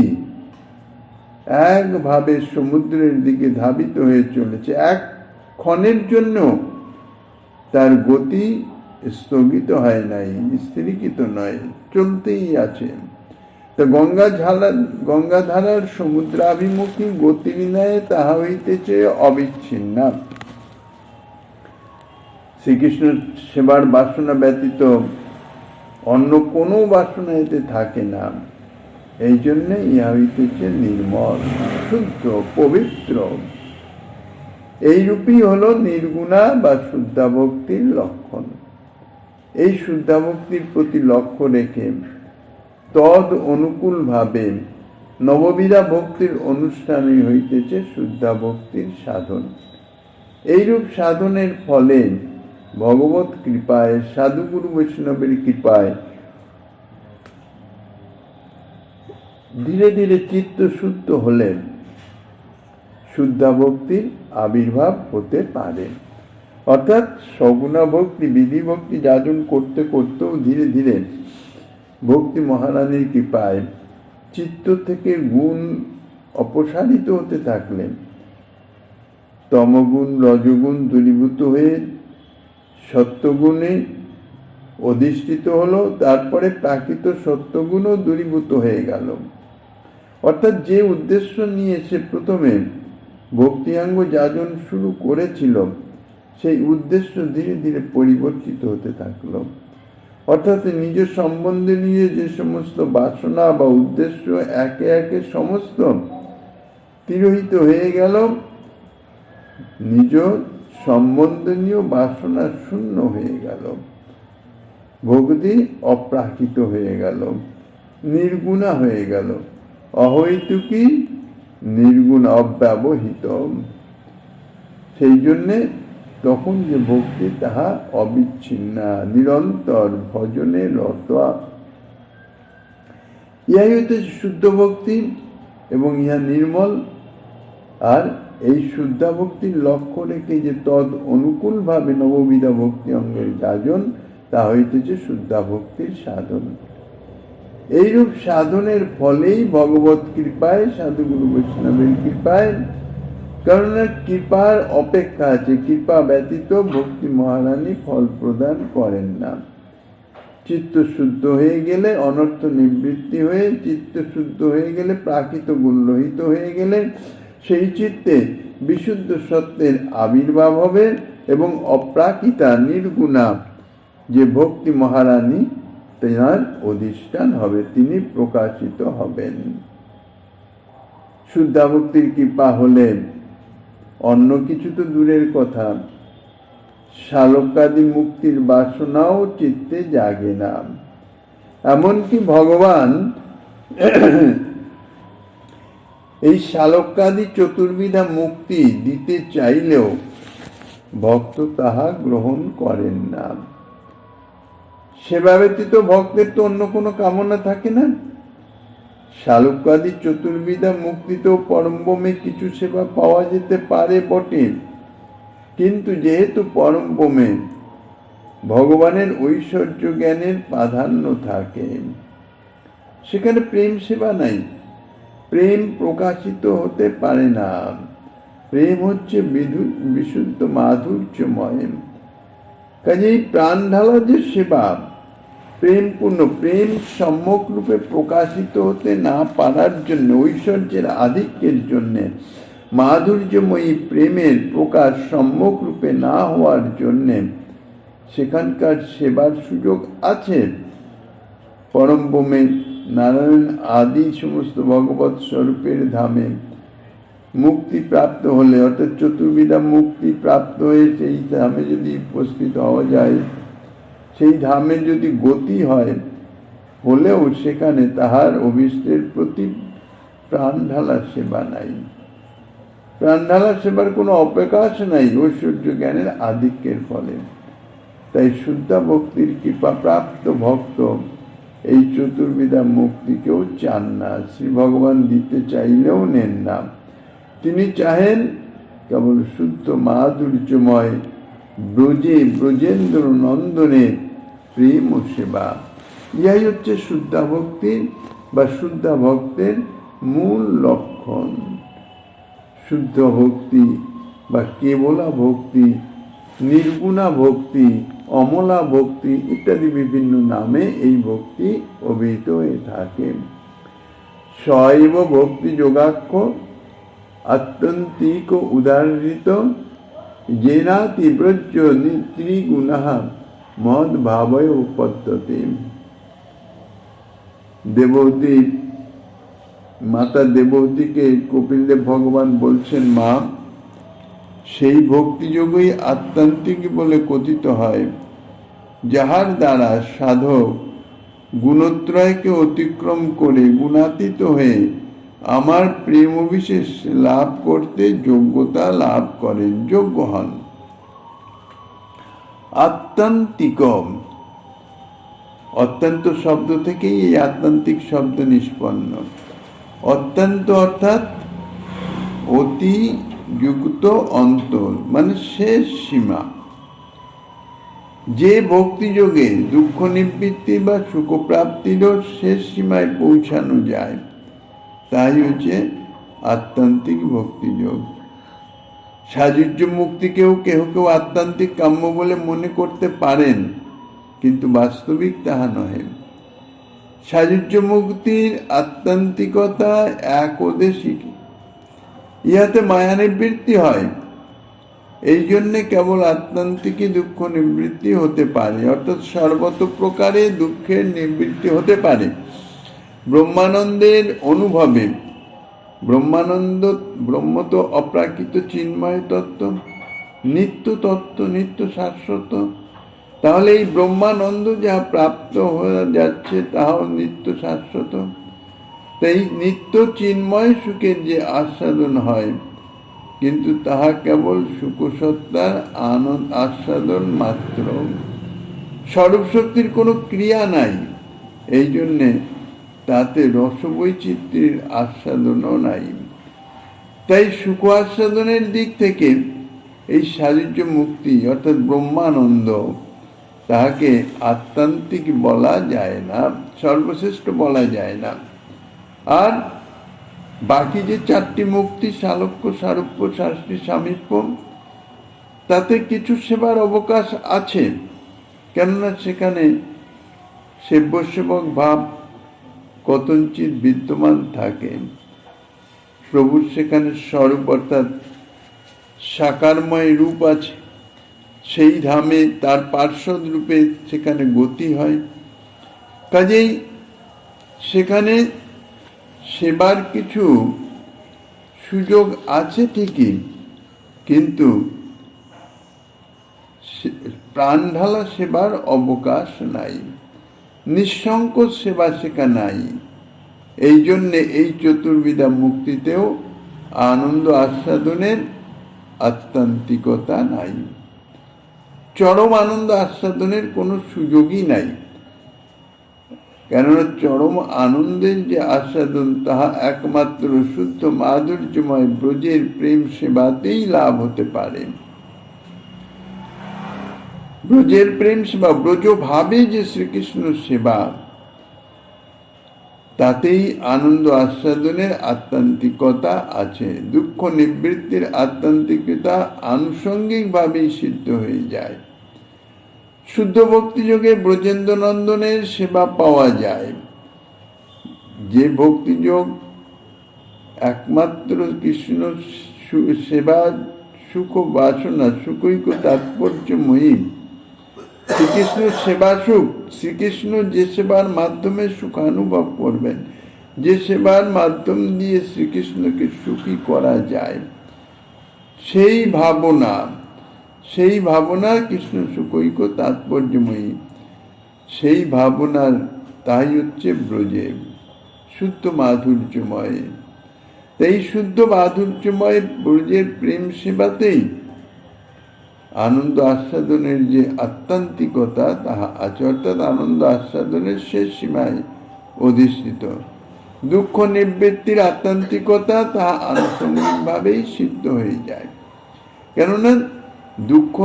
একভাবে সমুদ্রের দিকে ধাবিত হয়ে চলেছে, এক ক্ষণের জন্য তার গতি স্থগিত হয় নাই, স্থিরীকৃত নয়, চলতেই আছে। তো গঙ্গাধারার সমুদ্রাভিমুখী গতির ন্যায় তাহা হইতেছে অবিচ্ছিন্ন। শ্রীকৃষ্ণ সেবার বাসনা ব্যতীত অন্য কোনো বাসনা এতে থাকে না। এই জন্যে ইহা হইতেছে নির্মল, শুদ্ধ, পবিত্র। এইরূপই হল নির্গুণা বা শুদ্ধা ভক্তির লক্ষণ। এই শুদ্ধা ভক্তির প্রতি লক্ষ্য রেখে তদ অনুকূল ভাবে নববিধা ভক্তির অনুষ্ঠানই হইতেছে শুদ্ধা ভক্তির সাধন। এইরূপ সাধনের ফলে ভগবত কৃপায়, সাধুগুরু বৈষ্ণবের কৃপায় ধীরে ধীরে চিত্ত শুদ্ধ হলে শুদ্ধা ভক্তির আবির্ভাব হতে পারে। অর্থাৎ সগুণা ভক্তি, বিধি ভক্তি যাজন করতে করতেও ধীরে ধীরে ভক্তি মহারানীর কৃপায় চিত্ত থেকে গুণ অপসারিত হতে থাকলে তমগুণ রজগুণ দূরীভূত হয়ে সত্যগুণে অধিষ্ঠিত হলো, তারপরে প্রাকৃত সত্যগুণও দূরীভূত হয়ে গেল। অর্থাৎ যে উদ্দেশ্য নিয়ে সে প্রথমে ভক্তিয়াঙ্গ যাজন শুরু করেছিল, সেই উদ্দেশ্য ধীরে ধীরে পরিবর্তিত হতে থাকলো। অর্থাৎ নিজ সম্বন্ধে নিয়ে যে সমস্ত বাসনা বা উদ্দেশ্য একে একে সমস্ত তিরোহিত হয়ে গেল, নিজ সম্বন্ধনীয় বাসনা শূন্য হয়ে গেল, ভক্তি অপ্রাকৃত হয়ে গেল, নির্গুণা হয়ে গেল, অহৈতুকী, নির্গুণ, অব্যবহিত। সেই জন্যে তখন যে ভক্তি তাহা অবিচ্ছিন্না, নিরন্তর ভজনে রত। ইহাই হইতেছে শুদ্ধ ভক্তি এবং ইহা নির্মল। আর এই শুদ্ধা ভক্তির লক্ষ্য রেখে যে তদ অনুকূল ভাবে নববিধা ভক্তি অঙ্গের যাজন, তা হইতেছে শুদ্ধা ভক্তির সাধন। এইরূপ সাধনের ফলেই ভগবত কৃপায়, সাধুগুরু বৈষ্ণবের কৃপায়, কারণ কৃপার অপেক্ষা আছে, কৃপা ব্যতীত ভক্তি মহারানী ফল প্রদান করেন না। চিত্ত শুদ্ধ হয়ে গেলে, অনর্থ নিবৃত্তি হয়ে চিত্ত শুদ্ধ হয়ে গেলে, প্রাকৃত গুণরহিত হয়ে গেলে সেই চিত্তে বিশুদ্ধ সত্যের আবির্ভাব হবে এবং অপ্রাকৃতা নির্গুণা যে ভক্তি মহারানী তেনার অধিষ্ঠান হবে, তিনি প্রকাশিত হবেন। শুদ্ধাভক্তির কৃপা হলে অন্য কিছু তো দূরের কথা, শালকাদি মুক্তির বাসনাও চিত্তে জাগে না। এমনকি ভগবান এই শালকাদি চতুর্বিধা মুক্তি দিতে চাইলেও ভক্ত তাহা গ্রহণ করেন না। সেবা ব্যতীত ভক্তের তো অন্য কোনো কামনা থাকে না। শালকাদি চতুর্বিধা মুক্তিতেও পরমব্রহ্মে কিছু সেবা পাওয়া যেতে পারে বটে, কিন্তু যেহেতু পরমব্রহ্মে ভগবানের ঐশ্বর্য জ্ঞানের প্রাধান্য থাকে, সেখানে প্রেম সেবা নাই, প্রেম প্রকাশিত হতে পারে না। প্রেম হচ্ছে বিশুদ্ধ মাধুর্যময়। কাজেই প্রাণ ঢালা যে সেবা প্রেমপূর্ণ, প্রেম সম্যক রূপে প্রকাশিত হতে না পারার জন্য, ঐশ্বর্যের আধিক্যের জন্যে, মাধুর্যময়ী প্রেমের প্রকাশ সম্যক রূপে না হওয়ার জন্যে সেখানকার সেবার সুযোগ আছে। পরমব্রহ্মে নারায়ণ আদি সমস্ত ভগবৎ স্বরূপের ধামে মুক্তি প্রাপ্ত হলে, অর্থাৎ চতুর্বিধা মুক্তি প্রাপ্ত হয়ে সেই ধামে যদি উপস্থিত হওয়া যায়, সেই ধামে যদি গতি হয়, হলেও সেখানে তাহার অভীষ্টের প্রতি প্রাণ ঢালা সেবা নাই। প্রাণ ঢালা সেবার কোনো অবকাশ নাই ঐশ্বর্য জ্ঞানের আধিক্যের ফলে। তাই শুদ্ধ ভক্তির কৃপা প্রাপ্ত ভক্ত এই চতুর্বিধা মুক্তিকেও চান না, শ্রী ভগবান দিতে চাইলেও নেন না। তিনি চাহেন কেবল শুদ্ধ মাধুর্যময় ব্রজেন্দ্র নন্দনে প্রেম ও সেবা। ইহাই হচ্ছে শুদ্ধা ভক্তির বা শুদ্ধা ভক্তের মূল লক্ষণ। শুদ্ধ ভক্তি বা কেবলা ভক্তি, নির্গুণা ভক্তি, অমলা ভক্তি ইত্যাদি বিভিন্ন নামে এই ভক্তি অভিহিত হয়ে থাকে। শৈব ভক্তি যোগাক্ষ আত্যন্তিক উদাহৃত জেনা তীব্রজ্য ত্রিগুণাঃ মদ ভাবয় পদ্ধতি। দেবহূতি, মাতা দেবহূতিকে কপিলদেব ভগবান বলছেন, মা, সেই ভক্তিযোগই আত্মান্তিক বলে কথিত হয়, যাহার দ্বারা সাধক গুণত্রয়কে অতিক্রম করে গুণাতীত হয়ে আমার প্রেম বিশেষ লাভ করতে যোগ্যতা লাভ করেন, যোগ্য হন। আত্মান্তিক, অত্যন্ত শব্দ থেকেই এই আত্মান্তিক শব্দ নিষ্পন্ন। অত্যন্ত অর্থাৎ অতি যুক্ত অন্তর, মানে শেষ সীমা। যে ভক্তিযোগে দুঃখ নিবৃত্তি বা সুখপ্রাপ্তিরও শেষ সীমায় পৌঁছানো যায়, তাই হচ্ছে আত্মান্তিক ভক্তিযোগ। সাযুজ্য মুক্তিকেও কেউ কেউ আত্মান্তিক কাম্য বলে মনে করতে পারেন, কিন্তু বাস্তবিক তাহা নহে। সাযুজ্য মুক্তির আত্মান্তিকতা একোদেশিক, ইহাতে মায়া নিবৃত্তি হয়। এই জন্যে কেবল আত্মান্তিকই দুঃখ নিবৃত্তি হতে পারে, অর্থাৎ সর্বত প্রকারে দুঃখের নিবৃত্তি হতে পারে। ব্রহ্মানন্দের অনুভবে, ব্রহ্মানন্দ ব্রহ্ম তো অপ্রাকৃত চিন্ময় তত্ত্ব, নিত্য তত্ত্ব, নিত্য শাশ্বত। তাহলে এই ব্রহ্মানন্দ যা প্রাপ্ত হয়ে যাচ্ছে তাহাও নিত্য শাশ্বত। তাই নিত্য চিন্ময় সুখের যে আস্বাদন হয়, কিন্তু তাহা কেবল সুখসত্তার আনন্দ আস্বাদন মাত্র, স্বরূপ শক্তির কোনো ক্রিয়া নাই। এই জন্যে তাতে রসবৈচিত্র্যের আস্বাদনও নাই। তাই সুখ আস্বাদনের দিক থেকে এই সাযুজ্য মুক্তি অর্থাৎ ব্রহ্মানন্দ, তাহাকে আত্মান্তিক বলা যায় না, সর্বশ্রেষ্ঠ বলা যায় না। আর বাকি যে চারটি মুক্তি, সালোক্য, সারূপ্য, শাস্তি, সামীপ্য, তাতে কিছু সেবার অবকাশ আছে, কেননা সেখানে সেব্য সেবক ভাব কতঞ্চিত বিদ্যমান থাকে। প্রভুর সেখানে স্বরূপ অর্থাৎ সাকারময় রূপ আছে, সেই ধামে তার পার্শ্বদ রূপে সেখানে গতি হয়। কাজেই সেখানে সেবার কিছু সুযোগ আছে ঠিকই, কিন্তু প্রাণ ঢালা সেবার অবকাশ নাই, নিঃসংকোচ সেবা সেখানে নাই। এই জন্যে এই চতুর্বিধা মুক্তিতেও আনন্দ আস্বাদনের আত্মান্তিকতা নাই, চরম আনন্দ আস্বাদনের কোনো সুযোগই নাই। কেননা চরম আনন্দের যে আস্বাদন, তাহা একমাত্র শুদ্ধ মাধুর্যময় ব্রজের প্রেম সেবাতেই লাভ হতে পারে। ব্রজের প্রেম সেবা, ব্রজ ভাবে যে শ্রীকৃষ্ণ সেবা, তাতেই আনন্দ আস্বাদনের আত্মান্তিকতা আছে। দুঃখ নিবৃত্তির আত্মান্তিকতা আনুষঙ্গিক ভাবেই সিদ্ধ হয়ে যায়। শুদ্ধ ভক্তিযোগে ব্রজেন্দ্র নন্দনের সেবা পাওয়া যায়। যে ভক্তিযোগ একমাত্র কৃষ্ণ সেবা সুখ বাসনা সুখৈক তাৎপর্যময়ী, শ্রীকৃষ্ণ সেবা সুখ, শ্রীকৃষ্ণ যে সেবার মাধ্যমে সুখানুভব করবেন, যে সেবার মাধ্যম দিয়ে শ্রীকৃষ্ণকে সুখী করা যায়, সেই ভাবনা কৃষ্ণ সুখৈক তাৎপর্যময়ী, সেই ভাবনার তাই হচ্ছে ব্রজে শুদ্ধ মাধুর্যময়। এই শুদ্ধ মাধুর্যময় ব্রজের প্রেম সেবাতেই আনন্দ আস্বাদনের যে আত্মান্তিকতা তাহা আছে, অর্থাৎ আনন্দ আস্বাদনের শেষ সীমায় অধিষ্ঠিত। দুঃখ নিবৃত্তির আত্মান্তিকতা তাহা আনুষঙ্গিকভাবেই সিদ্ধ হয়ে যায়। কেননা দুঃখ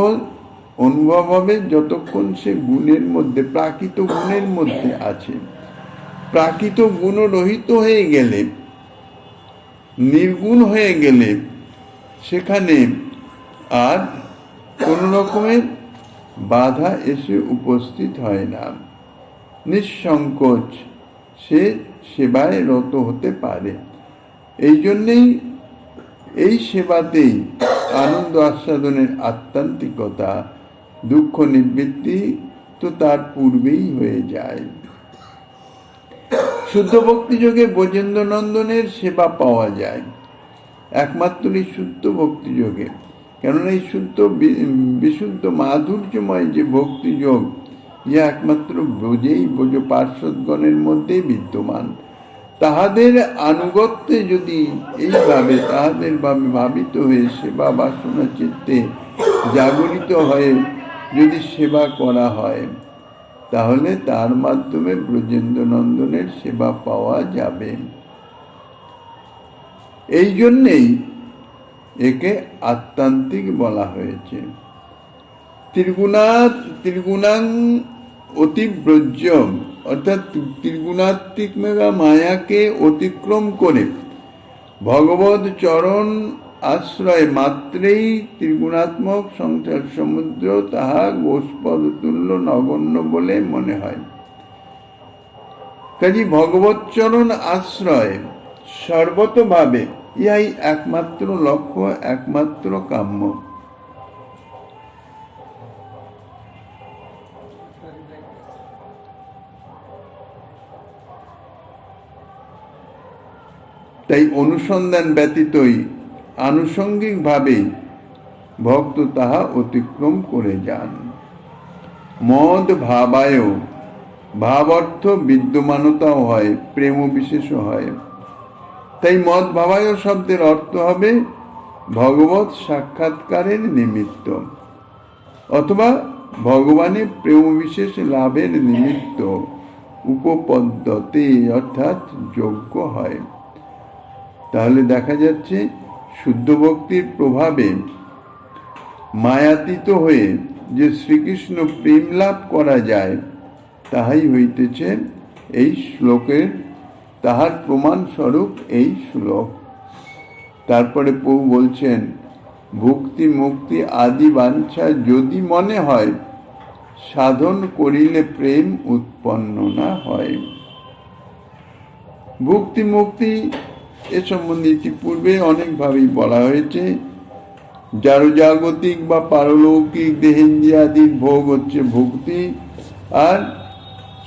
অনুভব হবে যতক্ষণ সে গুণের মধ্যে, প্রাকৃত গুণের মধ্যে আছে। প্রাকৃত গুণরহিত হয়ে গেলে, নির্গুণ হয়ে গেলে, সেখানে আর কোন রকমের বাধা এসে উপস্থিত হয় না, নিঃসংকোচ সে সেবায় রত হতে পারে। এই জন্যেই এই সেবাতেই আনন্দ আস্বাদনের আত্মান্তিকতা, দুঃখ নিবৃত্তি তো তার পূর্বেই হয়ে যায়। শুদ্ধ ভক্তিযোগে ব্রজেন্দ্র নন্দনের সেবা পাওয়া যায় একমাত্র এই শুদ্ধ ভক্তিযোগে। কেননা এই শুদ্ধ বিশুদ্ধ মাধুর্যময় যে ভক্তিযোগ, ইহা একমাত্র ব্রজেই, ব্রজ পার্শ্বদগণের মধ্যেই বিদ্যমান। তাহাদের আনুগত্যে যদি এইভাবে তাহাদের ভাবে ভাবিত হয়ে সেবা বাসনা চিত্তে জাগরিত হয়ে যদি সেবা করা হয়, তাহলে তার মাধ্যমে ব্রজেন্দ্র নন্দনের সেবা পাওয়া যাবে। এই জন্যেই একে আত্মান্তিক বলা হয়েছে। ত্রিগুণাং অতিব্রজ্যম, অর্থাৎ ত্রিগুণাত্মিক মায়াকে অতিক্রম করে ভগবত চরণ আশ্রয় মাত্রেই ত্রিগুণাত্মক সংসার সমুদ্র তাহা গোষ্পদ তুল্য নগণ্য বলে মনে হয়। কাজে ভগবত চরণ আশ্রয় সর্বতভাবে ইহাই একমাত্র লক্ষ্য, একমাত্র কাম্য। তাই অনুসন্ধান ব্যতীতই আনুষঙ্গিকভাবে ভক্ত তাহা অতিক্রম করে যান। মদ ভাবায়, ভাব অর্থ বিদ্যমানতাও হয়, প্রেম বিশেষও হয়। তাই মদ ভাবায় শব্দের অর্থ হবে ভগবত সাক্ষাৎকারের নিমিত্ত, অথবা ভগবানের প্রেম বিশেষ লাভের নিমিত্ত উপপদ্যতে, অর্থাৎ যোগ্য হয়। তাহলে দেখা যাচ্ছে শুদ্ধ ভক্তির প্রভাবে মায়াতীত হয়ে যে শ্রীকৃষ্ণ প্রেম লাভ করা যায়, তাহাই হইতেছে এই শ্লোকের, তাহার প্রমাণ স্বরূপ এই শ্লোক। তারপরে প্রভু বলছেন, ভক্তি মুক্তি আদি বাঞ্ছা যদি মনে হয়, সাধন করিলে প্রেম উৎপন্ন না হয়। ভক্তি মুক্তি এ সম্বন্ধে ইতিপূর্বে অনেকভাবেই বলা হয়েছে। যার জাগতিক বা পারলৌকিক দেহেন্দ্রিয়াদির ভোগ হচ্ছে ভক্তি, আর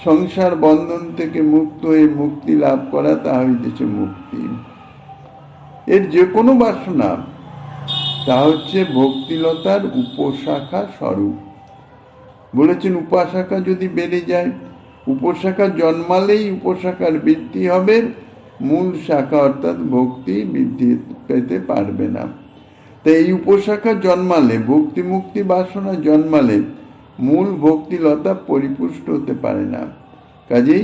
সংসার বন্ধন থেকে মুক্ত হয়ে মুক্তি লাভ করা তা হইতেছে মুক্তি। এর যে কোনো বাসনা তা হচ্ছে ভক্তিলতার উপশাখা স্বরূপ। বলেছেন উপাশাখা যদি বেড়ে যায়, উপশাখা জন্মালেই উপশাখার বৃদ্ধি হবে, মূল শাখা অর্থাৎ ভক্তি বৃদ্ধি পেতে পারবে না। তাই এই উপশাখা জন্মালে, ভক্তি মুক্তি বাসনা জন্মালে মূল ভক্তিলতা পরিপুষ্ট হতে পারে না। কাজেই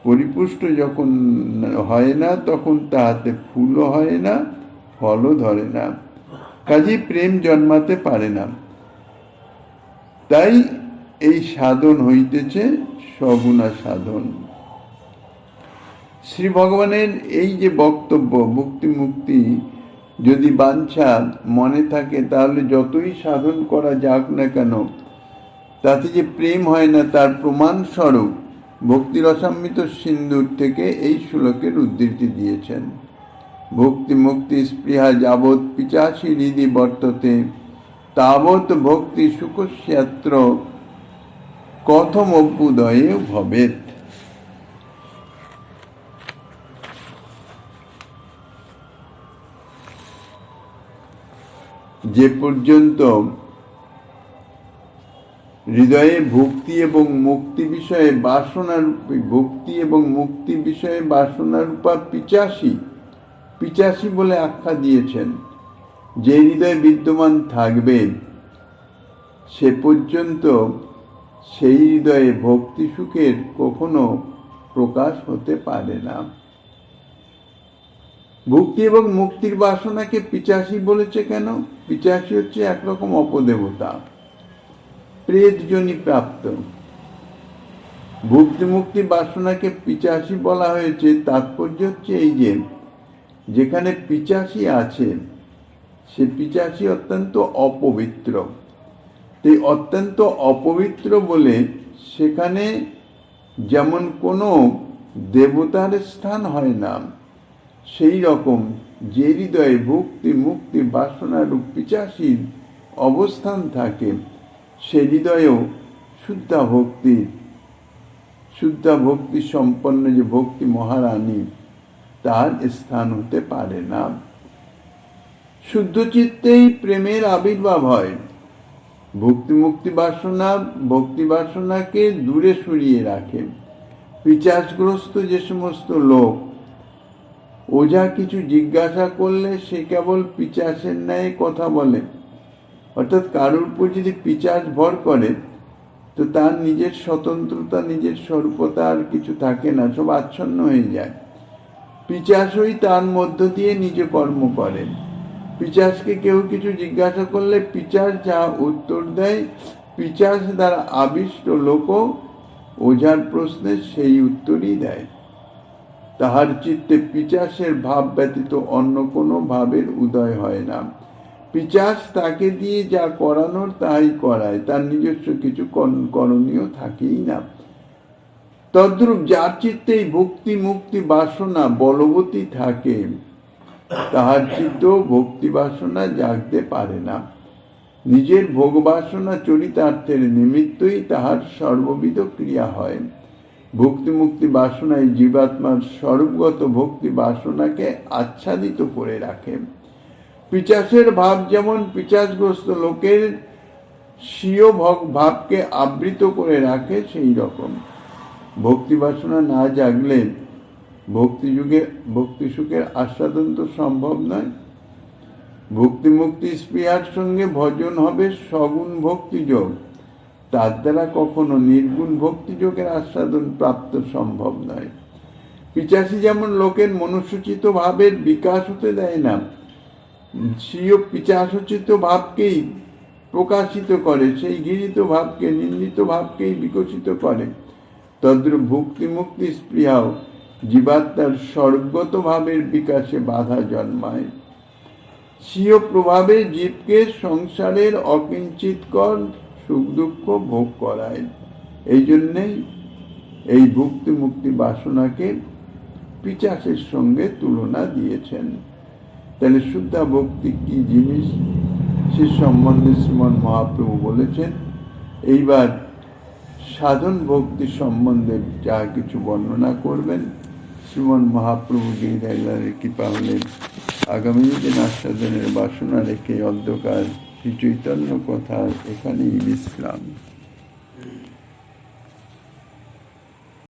পরিপুষ্ট যখন হয় না তখন তাহাতে ফুলও হয় না, ফলও ধরে না, কাজেই প্রেম জন্মাতে পারে না। তাই এই সাধন হইতেছে সগুণা সাধন। শ্রী ভগবানের এই যে বক্তব্য, ভক্তি মুক্তি যদি বাঞ্ছা মনে থাকে তাহলে যতই সাধন করা যাক না কেন তাতে যে প্রেম হয় না তার প্রমাণ স্বরূপ ভক্তি রসামৃত সিন্ধুর থেকে এই শ্লোকের উদ্ধৃতি দিয়েছেন। ভক্তি মুক্তি স্পৃহা যাবৎ পিচাসি হৃদি বর্ততে তাবৎ ভক্তি সুখস্যাত্র কথম অভ্যুদয়ে ভবেৎ। যে পর্যন্ত হৃদয়ে ভক্তি এবং মুক্তি বিষয়ে বাসনারূপী, ভক্তি এবং মুক্তি বিষয়ে বাসনারূপা পিচাসী, পিচাসী বলে আখ্যা দিয়েছেন, যে হৃদয়ে বিদ্যমান থাকবে সে পর্যন্ত সেই হৃদয়ে ভক্তি সুখের কখনো প্রকাশ হতে পারে না। ভক্তি এবং মুক্তির বাসনাকে পিচাসী বলেছে কেন? পিচাসী হচ্ছে একরকম অপদেবতা, প্রেতজনী প্রাপ্ত। ভক্তি মুক্তি বাসনাকে পিচাসী বলা হয়েছে, তাৎপর্য হচ্ছে এই যে যেখানে পিচাসী আছে সে পিচাসী অত্যন্ত অপবিত্র। এই অত্যন্ত অপবিত্র বলে সেখানে যেমন কোনো দেবতার স্থান হয় না, সেই রকম যে হৃদয়ে ভক্তি মুক্তি বাসনারূপ পিচাসীর অবস্থান থাকে সে হৃদয়েও শুদ্ধা ভক্তি সম্পন্ন যে ভক্তি মহারানী তার স্থান হতে পারে না। শুদ্ধ চিত্তেই প্রেমের আবির্ভাব হয়। ভক্তি মুক্তি বাসনা ভক্তি বাসনাকে দূরে সরিয়ে রাখে। পিচাসগ্রস্ত যে সমস্ত লোক ওঝা কিছু জিজ্ঞাসা করলে সে কেবল পিচাসের ন্যায় কথা বলে, অর্থাৎ কারোর উপর যদি পিচাস ভর করে তো তার নিজের স্বতন্ত্রতা, নিজের স্বরূপতা আর কিছু থাকে না, সব আচ্ছন্ন হয়ে যায়। পিচাসই তার মধ্য দিয়ে নিজে কর্ম করে। পিচাসকে কেউ কিছু জিজ্ঞাসা করলে পিচাস যা উত্তর দেয়, পিচাস দ্বারা আবিষ্ট লোক ওঝার প্রশ্নে সেই উত্তরই দেয়। তাহার চিত্তে পিচাসের ভাব ব্যতীত অন্য কোনো ভাবের উদয় হয় না। পিচাস তাকে দিয়ে যা করানোর তাই করায়, তার নিজস্ব কিছু করণীয় থাকেই না। তদ্রূপ যার চিত্তে ভক্তি মুক্তি বাসনা বলবতী থাকে তাহার চিত্ত ভক্তি বাসনা জাগতে পারে না। নিজের ভোগ বাসনা চরিতার্থের নিমিত্তই তাহার সর্ববিধ ক্রিয়া হয়। ভক্তি মুক্তি বাসনায় জীবাত্মার স্বরূপগত ভক্তি বাসনাকে আচ্ছাদিত করে রাখে। পিচাসের ভাব যেমন পিচাসগ্রস্ত লোকের স্বীয় ভাবকে আবৃত করে রাখে, সেই রকম ভক্তি বাসনা না জাগলে ভক্তি সুখের আস্বাদন তো সম্ভব নয়। ভক্তি মুক্তি স্পৃহার সঙ্গে ভজন হবে সগুণ ভক্তিযোগ, তার দ্বারা কখনো নির্গুণ ভক্তিযোগের আস্বাদন প্রাপ্ত সম্ভব নয়। পিচাসী যেমন লোকের মনুষ্যচিত ভাবের বিকাশ হতে দেয় না, স্বীয় পিচাসচিত ভাবকেই প্রকাশিত করে, সেই ঘৃণিত ভাবকে, নিন্দিত ভাবকেই বিকশিত করে, তদ্রূপ ভক্তি মুক্তি স্পৃহাও জীবাত্মার স্বর্গত ভাবের বিকাশে বাধা জন্মায়। স্বীয় প্রভাবে জীবকে সংসারের অকিঞ্চিতকর সুখ দুঃখ ভোগ করায়। এই জন্যেই এই ভক্তি মুক্তি বাসনাকে পিশাচের সঙ্গে তুলনা দিয়েছেন। তাহলে শুদ্ধা ভক্তি কি জিনিস সে সম্বন্ধে শ্রীমন মহাপ্রভু বলেছেন। এইবার সাধন ভক্তি সম্বন্ধে যা কিছু বর্ণনা করবেন শ্রীমন মহাপ্রভু গিরিধারীর কৃপা হলে আগামী দিন আস্বাদনের বাসনা রেখে অন্ধকার শ্রী চৈতন্য কথা এখানেই বিশ্রাম।